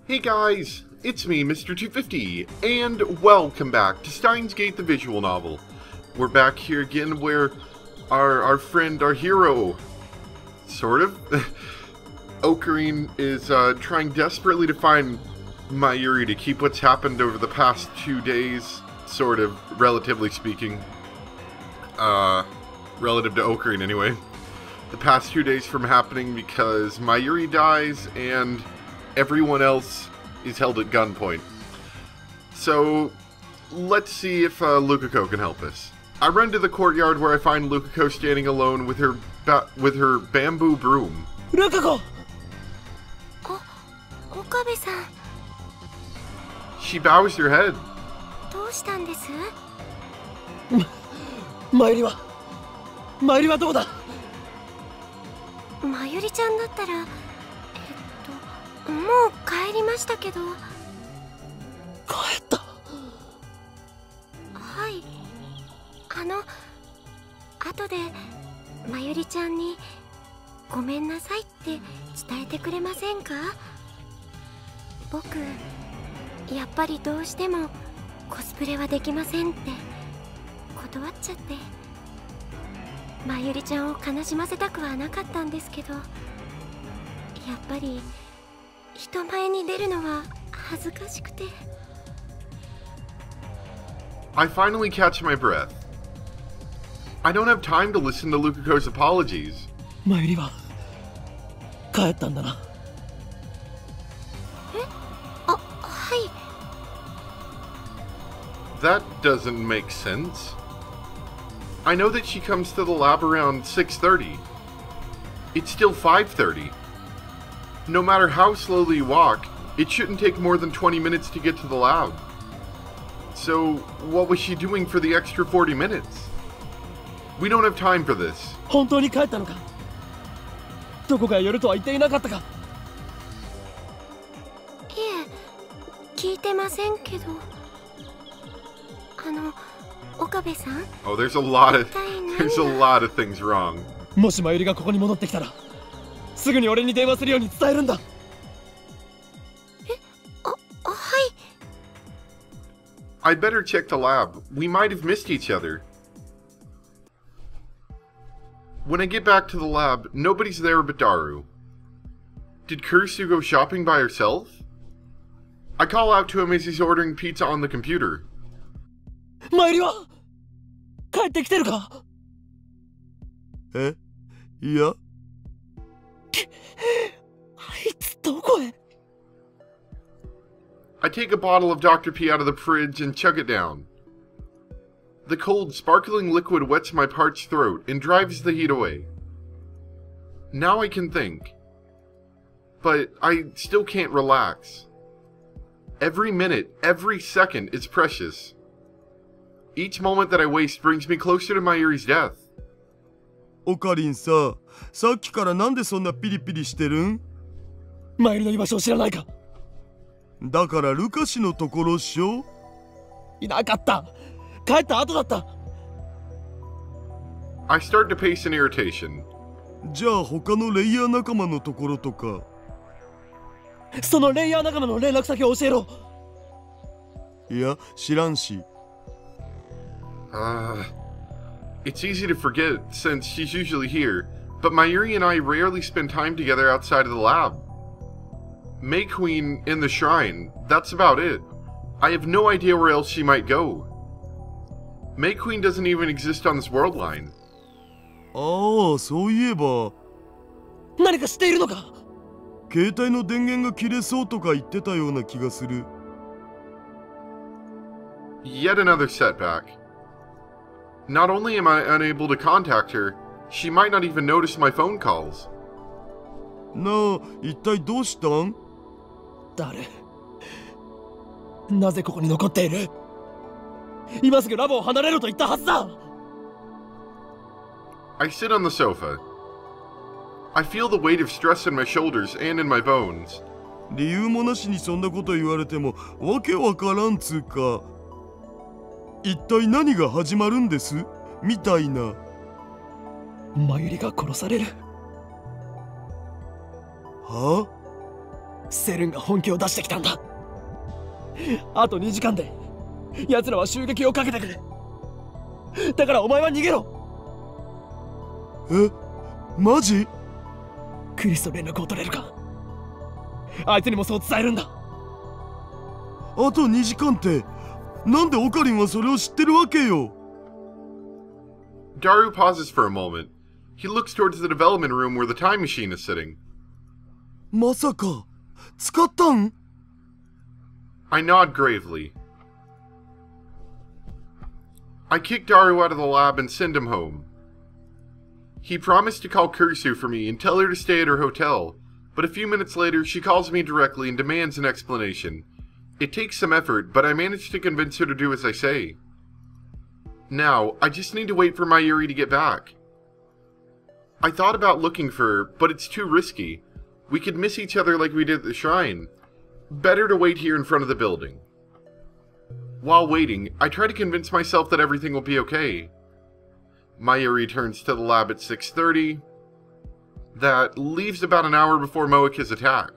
Hey guys, it's me, Mr. 250, and welcome back to Steins Gate, the visual novel. We're back here again where our friend, our hero, sort of, Ocarine is trying desperately to find Mayuri to keep what's happened over the past 2 days, sort of, relatively speaking. Relative to Ocarine anyway. The past 2 days from happening because Mayuri dies and everyone else is held at gunpoint. So, let's see if Lukako can help us. I run to the courtyard where I find Lukako standing alone with her bamboo broom. Lukako! Okabe-san. She bows her head. どうしたんです？マユリはどうだ？まゆりちゃんだったら、もう帰りましたけど。帰った。はい。後でまゆりちゃんにごめんなさいって伝えてくれませんか？僕、やっぱりどうしてもコスプレはできませんって断っちゃって。まゆりちゃんを悲しませたくはなかったんですけど、やっぱり人前に出るのは恥ずかしくて。I finally catch my breath. I don't have time to listen to Lukako's apologies. マユリは帰ったんだな。はい。That doesn't make sense. I know that she comes to the lab around 6:30. It's still 5:30. No matter how slowly you walk, it shouldn't take more than 20 minutes to get to the lab. So, what was she doing for the extra 40 minutes? We don't have time for this. 本当に帰ったのか？どこかへ寄るとは言っていなかったか？いえ、聞いてませんけど。岡部さん。Oh, there's a lot of things wrong. もしマユリがここに戻ってきたら、すぐに俺に電話するように伝えるんだ。はい。I'd better check the lab. We might have missed each other. When I get back to the lab, nobody's there but Daru. Did Kurisu go shopping by herself? I call out to him as he's ordering pizza on the computer. マユリは帰ってきてるか？いや。あいつどこへ？ I take a bottle of Dr. P out of the fridge and chug it down. The cold, sparkling liquid wets my parched throat and drives the heat away. Now I can think. But I still can't relax. Every minute, every second is precious. Each moment that I waste brings me closer to Mayuri's death. オカリンさ、さっきからなんでそんなピリピリしてるん？マユリの居場所を知らないか？だからルカシのところっしょ？いなかった。帰った後だった。I start to pace in irritation. じゃあ他のレイヤー仲間のところとか。そのレイヤー仲間の連絡先を教えろ。いや、知らんし。It's easy to forget since she's usually here, but Mayuri and I rarely spend time together outside of the lab. May Queen in the shrine, that's about it. I have no idea where else she might go. May Queen doesn't even exist on this world line. ああ、そういえば。何か知っているのか？携帯の電源が切れそうとか言ってたような気がする。Yet another setback. Not only am I unable to contact her, she might not even notice my phone calls. なあ、一体どうしたん？誰？なぜここに残っている？今すぐラボを離れろと言ったはずだ。I sit on the sofa. I feel the weight of stress in my shoulders and in my bones. 理由もなしにそんなこと言われてもわけわからんつうか。一体何が始まるんですみたいな。マユリが殺される。は？セルンが本気を出してきたんだ。あと2時間で奴らは襲撃をかけてくる。だからお前は逃げろ。え、マジ？クリスと連絡を取れるか。あいつにもそう伝えるんだ。あと2時間って、なんでオカリンはそれを知ってるわけよ。Daru pauses for a moment. He looks towards the development room where the time machine is sitting. まさか使ったん？ I nod gravely. I kick Daru out of the lab and send him home. He promised to call Kurisu for me and tell her to stay at her hotel, but a few minutes later she calls me directly and demands an explanation. It takes some effort, but I manage to convince her to do as I say. Now, I just need to wait for Mayuri to get back. I thought about looking for her, but it's too risky. We could miss each other like we did at the shrine. Better to wait here in front of the building. While waiting, I try to convince myself that everything will be okay. Mayuri returns to the lab at 6:30. That leaves about an hour before Moika's attack.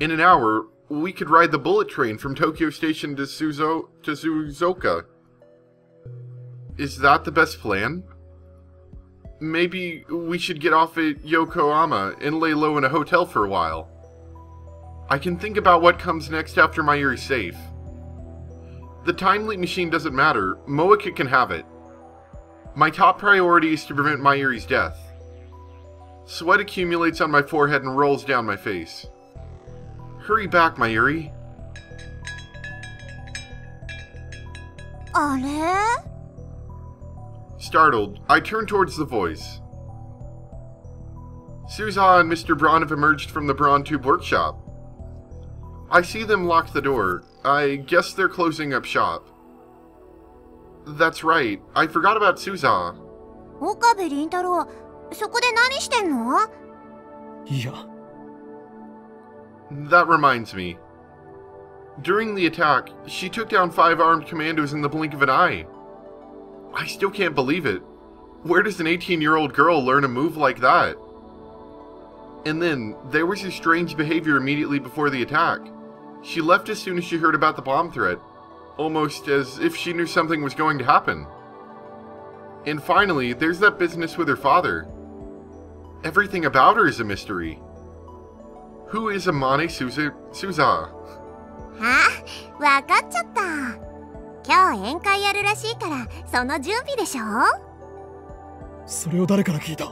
In an hour, we could ride the bullet train from Tokyo Station to Suzuka. Is that the best plan? Maybe we should get off at Yokohama and lay low in a hotel for a while. I can think about what comes next after Mayuri's safe. The time leap machine doesn't matter. Moika can have it. My top priority is to prevent Mayuri's death. Sweat accumulates on my forehead and rolls down my face. Hurry back, Mayuri. あれ？ Startled, I turn towards the voice. Suza and Mr. Braun have emerged from the Braun Tube workshop. I see them lock the door. I guess they're closing up shop. That's right. I forgot about Suza. 岡部倫太郎、そこで何してんの？いや。That reminds me. During the attack, she took down 5 armed commandos in the blink of an eye. I still can't believe it. Where does an 18-year-old girl learn a move like that? And then, there was her strange behavior immediately before the attack. She left as soon as she heard about the bomb threat, almost as if she knew something was going to happen. And finally, there's that business with her father. Everything about her is a mystery. Who is Amane Suza? あ、わかっちゃった。今日宴会やるらしいから、その準備でしょ？それを誰から聞いた？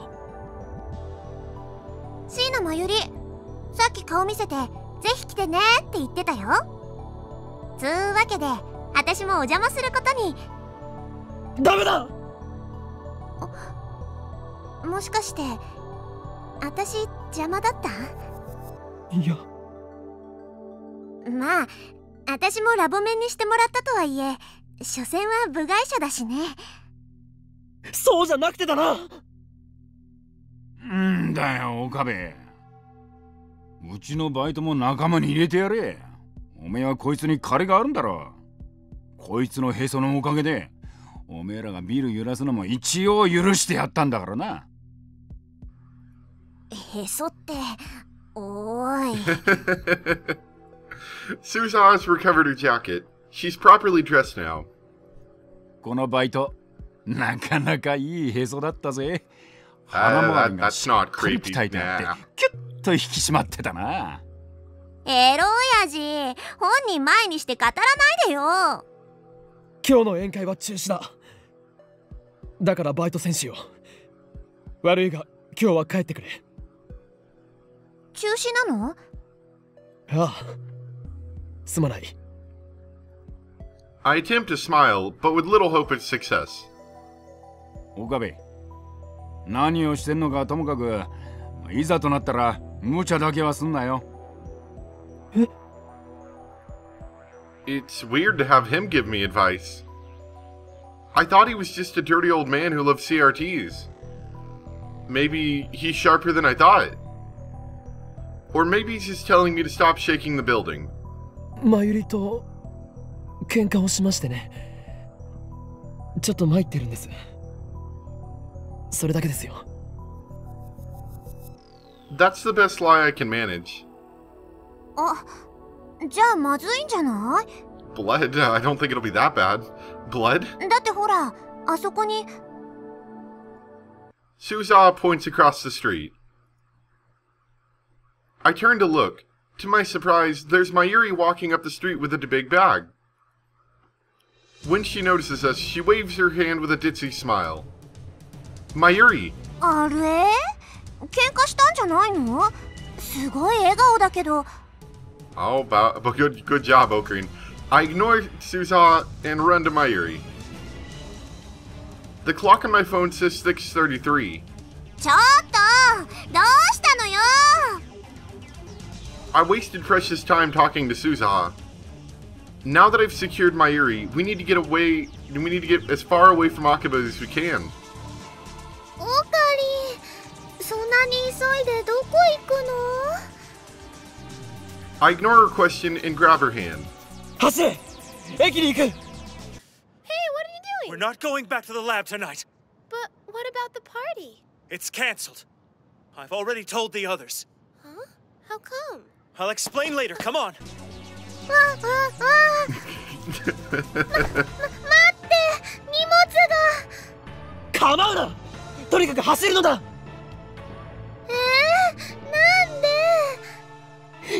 椎名真由里、さっき顔見せて、ぜひ来てねって言ってたよ。つうわけで、私もお邪魔することに。ダメだ！もしかして、私邪魔だった？いや。まあ、私もラボ面にしてもらったとはいえ、所詮は部外者だしね。そうじゃなくてだな。んだよ、岡部。うちのバイトも仲間に入れてやれ。おめえはこいつに借りがあるんだろ。こいつのへそのおかげで、おめえらがビル揺らすのも一応許してやったんだからな。へそって、おーい。Suza has recovered her jacket. She's properly dressed now. このバイト、なかなかいいへそだったぜ。腹回りがしっかり鍛えてあって、キュッと引き締まってたな。エロ親父、本人前にして語らないでよ。今日の宴会は中止だ。だからバイト選手よ。悪いが今日は帰ってくれ。中止なの？ああ。すまない。I attempt to smile, but with little hope of success. 岡部、何をしてんのかともかく、いざとなったら無茶だけはすんなよ。え？ It's weird to have him give me advice. I thought he was just a dirty old man who loved CRTs. Maybe he's sharper than I thought. Or maybe he's just telling me to stop shaking the building. マユリと喧嘩をしましてね。ちょっと参ってるんです。それだけですよ。 That's the best lie I can manage. あ、じゃあまずいんじゃない？ Blood? I don't think it'll be that bad. Blood? だってほら、あそこに。Suzawa points across the street. I turn to look. To my surprise, there's Mayuri walking up the street with a big bag. When she notices us, she waves her hand with a ditzy smile. Mayuri! あれ？喧嘩したんじゃないの？すごい笑顔だけど。Oh, but good job, Ocarine. I ignore Suzawa and run to Mayuri. The clock on my phone says 6:33. ちょっと！どうしたのよ！ I wasted precious time talking to Suzawa. Now that I've secured Mayuri, we need to get as far away from Akiba as we can. オカリン、そんなに急いでどこ行くの？ I ignore her question and grab her hand. 走れ！駅に行く！ Hey, what are you doing? We're not going back to the lab tonight. But what about the party? It's cancelled. I've already told the others. Huh? How come? I'll explain later. Come on. 待って、荷物が。構うな！とにかく走るのだ！なん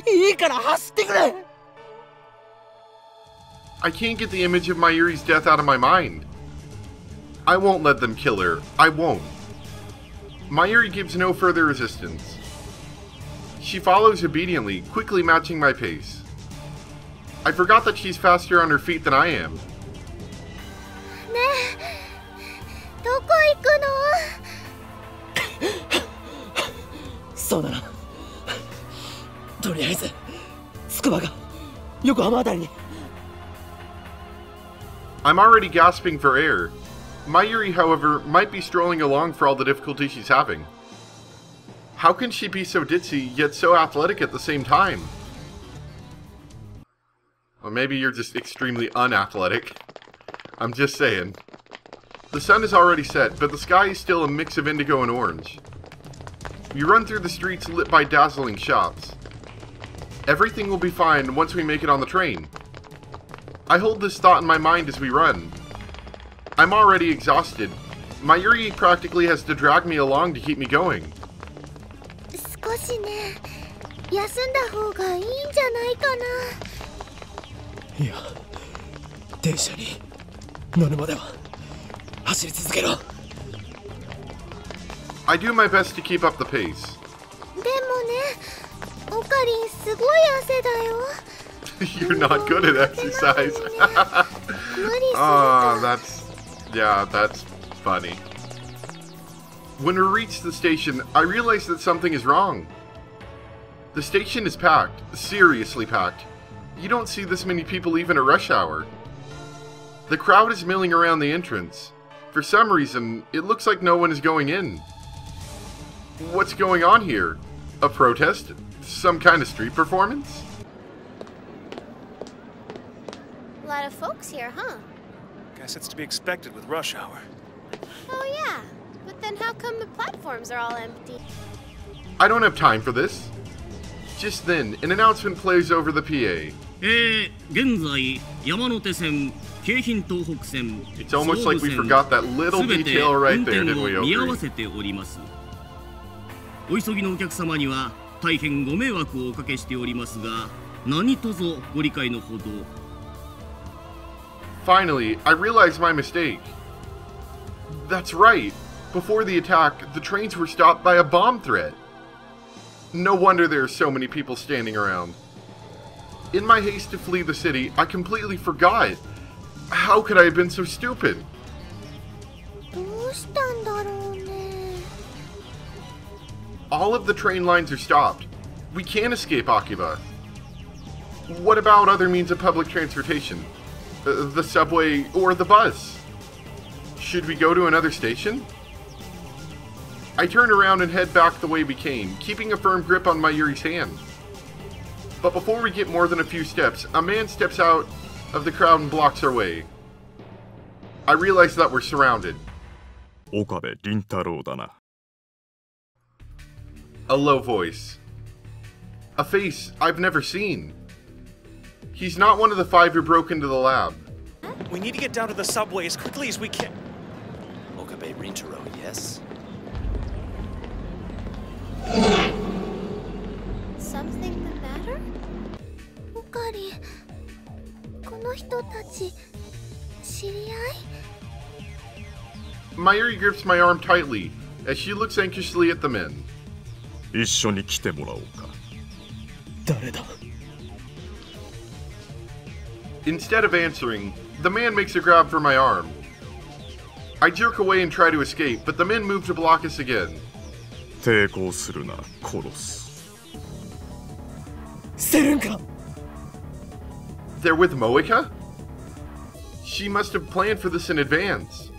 で？いいから走ってくれ！ I can't get the image of Mayuri's death out of my mind. I won't let them kill her. I won't. Mayuri gives no further resistance. She follows obediently, quickly matching my pace. I forgot that she's faster on her feet than I am. ねえ、どこ行くの？そうだな。とりあえず、筑波が横浜あたりに。I'm already gasping for air. Mayuri, however, might be strolling along for all the difficulty she's having. How can she be so ditzy, yet so athletic at the same time? Or maybe you're just extremely unathletic. I'm just saying. The sun is already set, but the sky is still a mix of indigo and orange. We run through the streets lit by dazzling shops. Everything will be fine once we make it on the train. I hold this thought in my mind as we run. I'm already exhausted. Mayuri practically has to drag me along to keep me going. 少しね、休んだ方がいいんじゃないかな。いや、電車に乗るまでは走り続けろ。I do my best to keep up the pace. でもね、オカリンすごい汗だよ。You're not good at exercise. 無理すると。That's funny. When we reach the station, I realize that something is wrong. The station is packed, seriously packed. You don't see this many people even at rush hour. The crowd is milling around the entrance. For some reason, it looks like no one is going in. What's going on here? A protest? Some kind of street performance? A lot of folks here, huh? Guess it's to be expected with rush hour. Oh yeah. But then how come the platforms are all empty? I don't have time for this. Just then, an announcement plays over the PA. 現在山手線、京浜東北線、 It's almost like we forgot that little すべて detail 運 right 転 there, didn't we, を見合わ Oakley? せております。お急ぎのお客様には大変ご迷惑をおかけしておりますが、何卒ご理解のほど。Finally, I realized my mistake. That's right. Before the attack, the trains were stopped by a bomb threat. No wonder there are so many people standing around. In my haste to flee the city, I completely forgot. How could I have been so stupid? どうしたんだろうね。All of the train lines are stopped. We can't escape Akiba. What about other means of public transportation? The subway or the bus? Should we go to another station? I turn around and head back the way we came, keeping a firm grip on Mayuri's hand. But before we get more than a few steps, a man steps out of the crowd and blocks our way. I realize that we're surrounded. 岡部倫太郎だな。 A low voice. A face I've never seen. He's not one of the 5 who broke into the lab. We need to get down to the subway as quickly as we can. Okabe Rintaro, yes? Something the matter? おかわり、この人たち、知り合い? Mayuri grips my arm tightly as she looks anxiously at the men. 一緒に来てもらおうか。誰だ? Instead of answering, the man makes a grab for my arm. I jerk away and try to escape, but the men move to block us again. 抵抗するな、殺す。捨てるんか? They're with Moeka? She must have planned for this in advance.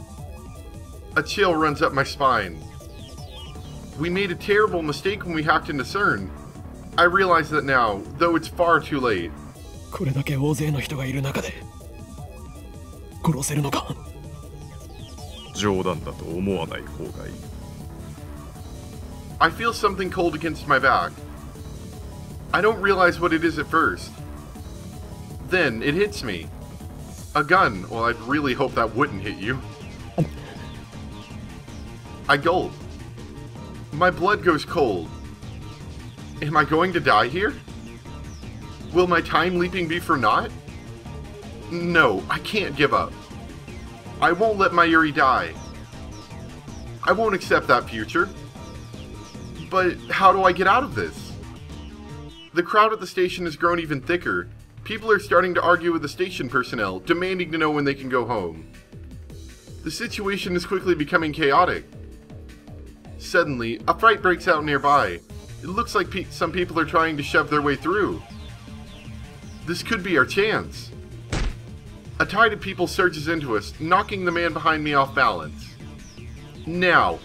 A chill runs up my spine. We made a terrible mistake when we hacked into CERN. I realize that now, though it's far too late. これだけ大勢の人がいる中で殺せるのか? 冗談だと思わない方がいい。I feel something cold against my back. I don't realize what it is at first. Then it hits me. A gun. Well, I'd really hope that wouldn't hit you. I gulp. My blood goes cold. Am I going to die here? Will my time leaping be for naught? No, I can't give up. I won't let Mayuri die. I won't accept that future. But how do I get out of this? The crowd at the station has grown even thicker. People are starting to argue with the station personnel, demanding to know when they can go home. The situation is quickly becoming chaotic. Suddenly, a fight breaks out nearby. It looks like some people are trying to shove their way through. This could be our chance. A tide of people surges into us, knocking the man behind me off balance. Now.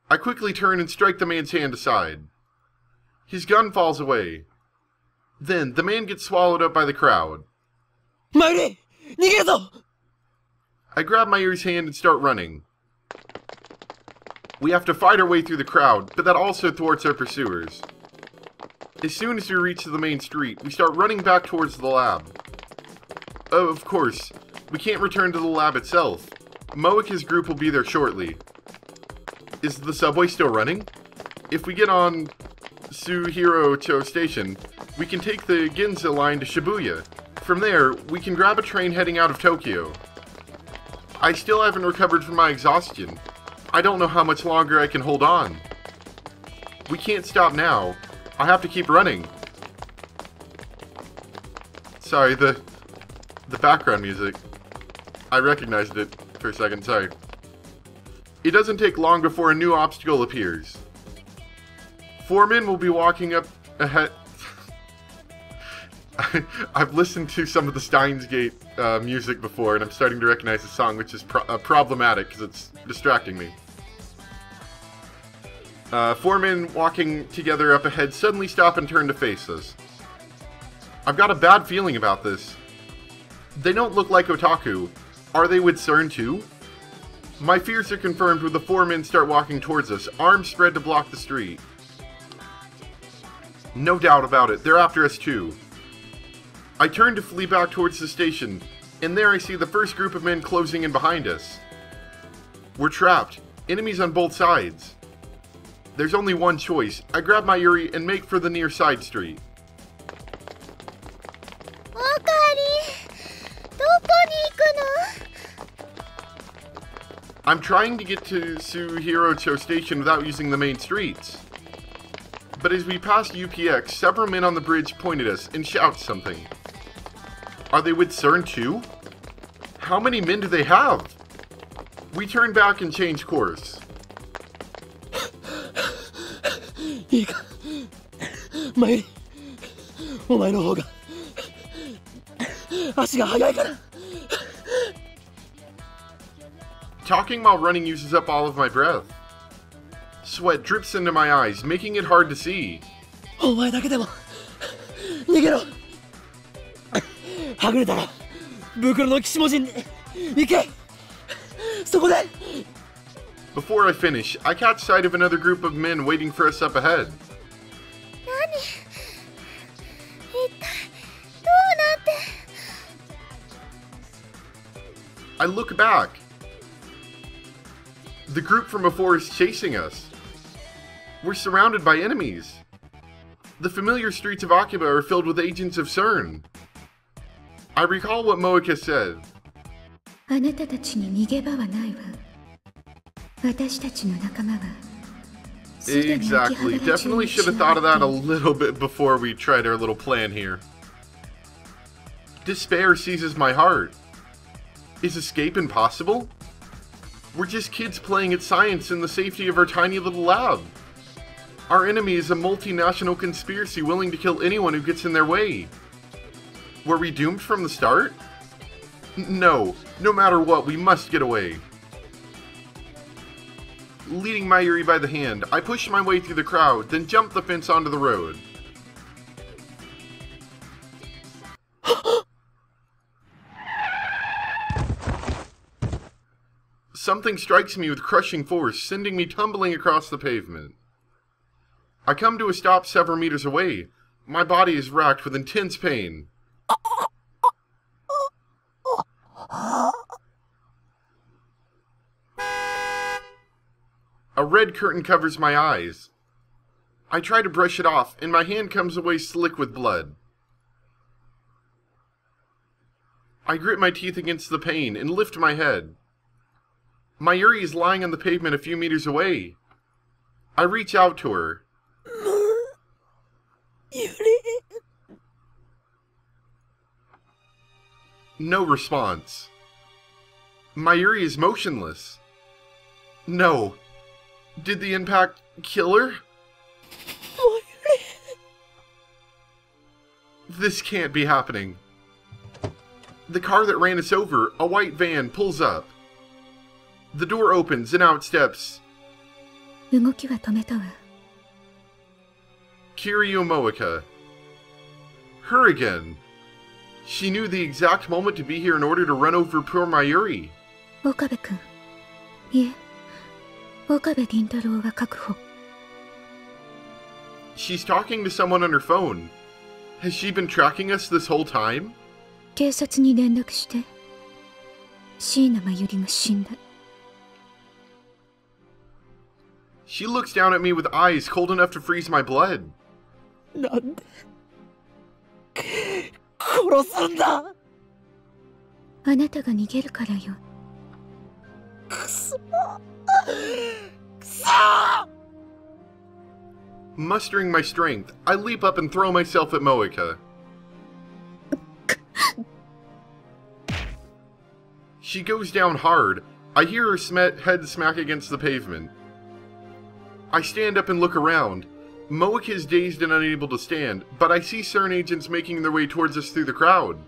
I quickly turn and strike the man's hand aside. His gun falls away. Then, the man gets swallowed up by the crowd. Mayuri! 逃げるぞ! I grab Mayuri's hand and start running. We have to fight our way through the crowd, but that also thwarts our pursuers. As soon as we reach the main street, we start running back towards the lab. Oh, of course, we can't return to the lab itself. Moeka's group will be there shortly. Is the subway still running? If we get on Suhirocho Station, we can take the Ginza line to Shibuya. From there, we can grab a train heading out of Tokyo. I still haven't recovered from my exhaustion. I don't know how much longer I can hold on. We can't stop now. I have to keep running. Sorry, the background music. I recognized it for a second, sorry. It doesn't take long before a new obstacle appears. 4 men will be walking up ahead. I've listened to some of the Steins Gate music before, and I'm starting to recognize the song, which is problematic because it's distracting me. 4 men walking together up ahead suddenly stop and turn to face us. I've got a bad feeling about this. They don't look like otaku. Are they with CERN too? My fears are confirmed when the 4 men start walking towards us, arms spread to block the street. No doubt about it, they're after us too. I turn to flee back towards the station, and there I see the first group of men closing in behind us. We're trapped, enemies on both sides. There's only one choice. I grab Mayuri and make for the near side street. I'm trying to get to Suhirocho Station without using the main streets. But as we pass UPX, several men on the bridge point at us and shout something. Are they with CERN too? How many men do they have? We turn back and change course. いいか、マユリ、お前の方が足が速いから。Talking while running uses up all of my breath. Sweat drips into my eyes, making it hard to see. お前だけでも逃げろ。はぐれたら袋の岸文字に行け。そこで。Before I finish, I catch sight of another group of men waiting for us up ahead. I look back. The group from before is chasing us. We're surrounded by enemies. The familiar streets of Akiba are filled with agents of CERN. I recall what Moeka said. Exactly. Definitely should have thought of that a little bit before we tried our little plan here. Despair seizes my heart. Is escape impossible? We're just kids playing at science in the safety of our tiny little lab. Our enemy is a multinational conspiracy willing to kill anyone who gets in their way. Were we doomed from the start? No. No matter what, we must get away. Leading Mayuri by the hand, I push my way through the crowd, then jump the fence onto the road. Something strikes me with crushing force, sending me tumbling across the pavement. I come to a stop several meters away. My body is racked with intense pain. A red curtain covers my eyes. I try to brush it off, and my hand comes away slick with blood. I grit my teeth against the pain and lift my head. Mayuri is lying on the pavement a few meters away. I reach out to her. No response. Mayuri is motionless. No. Did the impact kill her? This can't be happening. The car that ran us over, a white van, pulls up. The door opens and out steps Kiryu Moeka. Her again. She knew the exact moment to be here in order to run over poor Mayuri. Okabe-kun. Ie. Okabe Rintaro wa kakuho. She's talking to someone on her phone. Has she been tracking us this whole time? 警察に連絡して。椎名Mayuriが死んだ。 She looks down at me with eyes cold enough to freeze my blood. なんで殺すんだ。あなたが逃げるからよ。くそ。 Mustering my strength, I leap up and throw myself at Moeka. She goes down hard. I hear her head smack against the pavement. I stand up and look around. Moeka is dazed and unable to stand, but I see CERN agents making their way towards us through the crowd.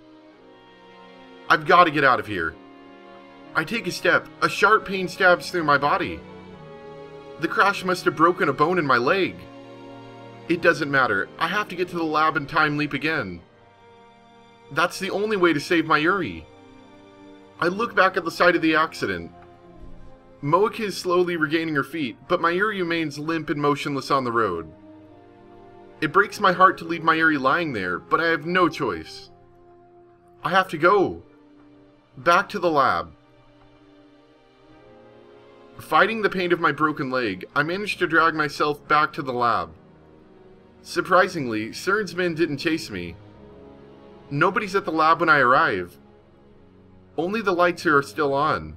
I've got to get out of here. I take a step. A sharp pain stabs through my body. The crash must have broken a bone in my leg. It doesn't matter. I have to get to the lab and time leap again. That's the only way to save Mayuri. I look back at the site of the accident. Moeka is slowly regaining her feet, but Mayuri remains limp and motionless on the road. It breaks my heart to leave Mayuri lying there, but I have no choice. I have to go. Back to the lab. Fighting the pain of my broken leg, I managed to drag myself back to the lab. Surprisingly, CERN's men didn't chase me. Nobody's at the lab when I arrive. Only the lights here are still on.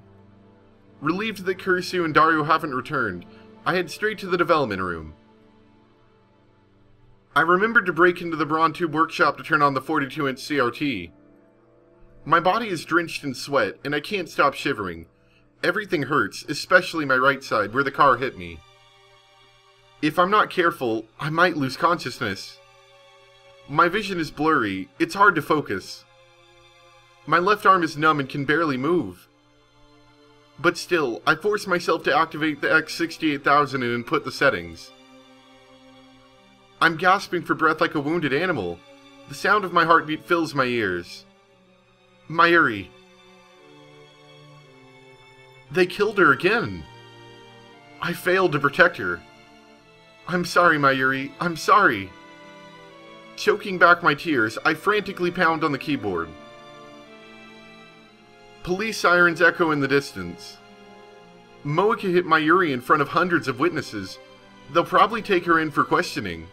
Relieved that Kurisu and Dario haven't returned, I head straight to the development room. I remembered to break into the Braun Tube workshop to turn on the 42-inch CRT. My body is drenched in sweat, and I can't stop shivering. Everything hurts, especially my right side, where the car hit me. If I'm not careful, I might lose consciousness. My vision is blurry, it's hard to focus. My left arm is numb and can barely move. But still, I force myself to activate the X68000 and input the settings. I'm gasping for breath like a wounded animal. The sound of my heartbeat fills my ears. Mayuri. They killed her again. I failed to protect her. I'm sorry, Mayuri. I'm sorry. Choking back my tears, I frantically pound on the keyboard. Police sirens echo in the distance. Moeka hit Mayuri in front of hundreds of witnesses. They'll probably take her in for questioning.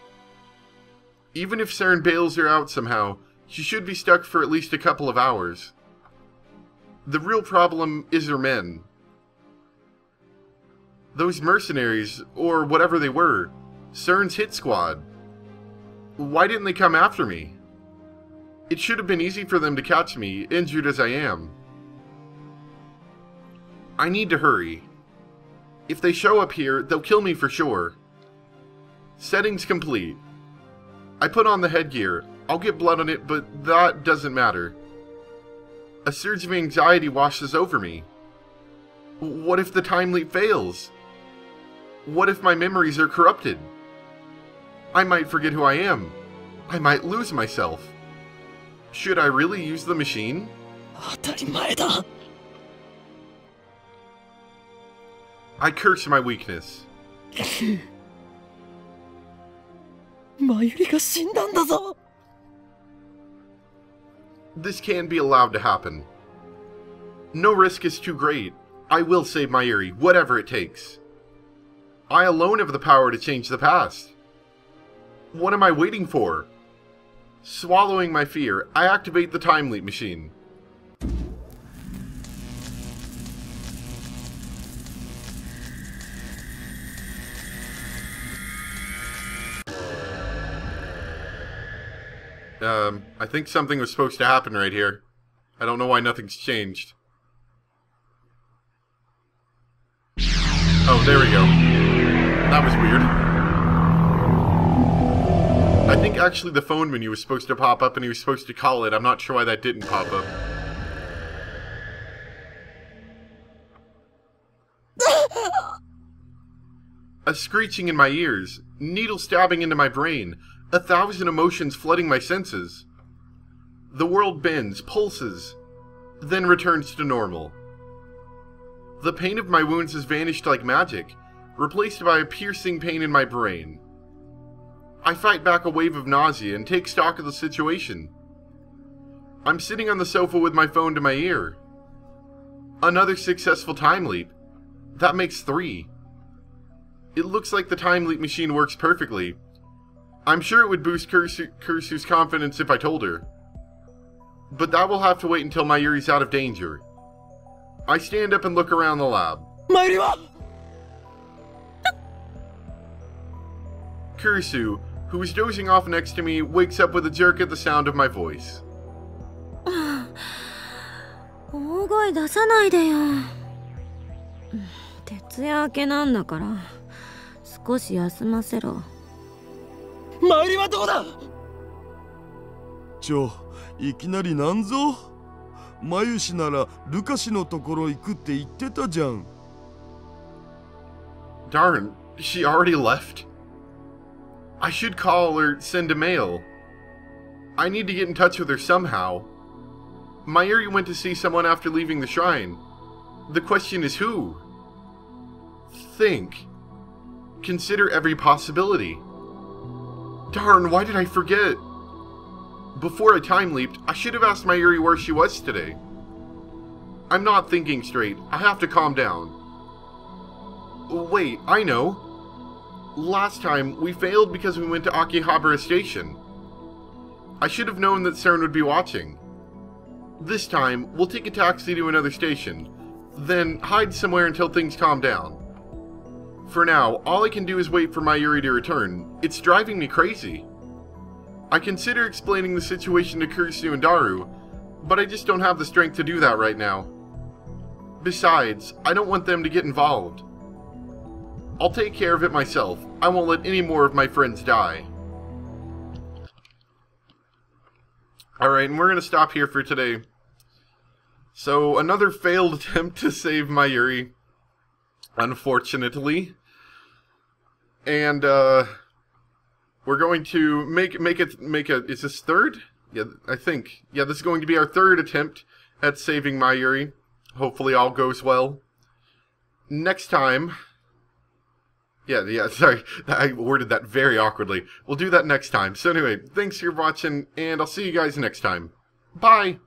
Even if CERN bails her out somehow, she should be stuck for at least a couple of hours. The real problem is her men. Those mercenaries, or whatever they were, CERN's hit squad. Why didn't they come after me? It should have been easy for them to catch me, injured as I am. I need to hurry. If they show up here, they'll kill me for sure. Settings complete. I put on the headgear. I'll get blood on it, but that doesn't matter. A surge of anxiety washes over me. What if the time leap fails? What if my memories are corrupted? I might forget who I am. I might lose myself. Should I really use the machine? 当たり前だ。 I curse my weakness. マユリが死んだんだぞ。 This can't be allowed to happen. No risk is too great. I will save Mayuri, whatever it takes. I alone have the power to change the past. What am I waiting for? Swallowing my fear, I activate the time leap machine. I think something was supposed to happen right here. I don't know why nothing's changed. Oh, there we go. That was weird. I think actually the phone menu was supposed to pop up and he was supposed to call it. I'm not sure why that didn't pop up. A screeching in my ears, needle stabbing into my brain, 1,000 emotions flooding my senses. The world bends, pulses, then returns to normal. The pain of my wounds has vanished like magic, replaced by a piercing pain in my brain. I fight back a wave of nausea and take stock of the situation. I'm sitting on the sofa with my phone to my ear. Another successful time leap. That makes 3. It looks like the time leap machine works perfectly. I'm sure it would boost Kursu's confidence if I told her. But that will have to wait until Mayuri's out of danger. I stand up and look around the lab. Mayuri wa? Kursu, who is dozing off next to me, wakes up with a jerk at the sound of my voice. 大声出さないでよ。徹夜明けなんだから、少し休ませろ。マユリはどこだ？いきなりなんぞ？マユシならルカシのところ行くって言ってたじゃん。Darn, she already left? I should call or send a mail. I need to get in touch with her somehow. Mayuri went to see someone after leaving the shrine. The question is who? Think. Consider every possibility. Darn, why did I forget? Before I time leaped, I should have asked Mayuri where she was today. I'm not thinking straight. I have to calm down. Wait, I know. Last time, we failed because we went to Akihabara Station. I should have known that CERN would be watching. This time, we'll take a taxi to another station, then hide somewhere until things calm down. For now, all I can do is wait for Mayuri to return. It's driving me crazy. I consider explaining the situation to Kursu and Daru, but I just don't have the strength to do that right now. Besides, I don't want them to get involved. I'll take care of it myself. I won't let any more of my friends die. Alright, and we're going to stop here for today. So, another failed attempt to save Mayuri. Unfortunately. And, we're going to make a, is this third? Yeah, I think. Yeah, this is going to be our third attempt at saving Mayuri. Hopefully all goes well. Next time... Yeah, sorry, I worded that very awkwardly. We'll do that next time. So anyway, thanks for watching, and I'll see you guys next time. Bye!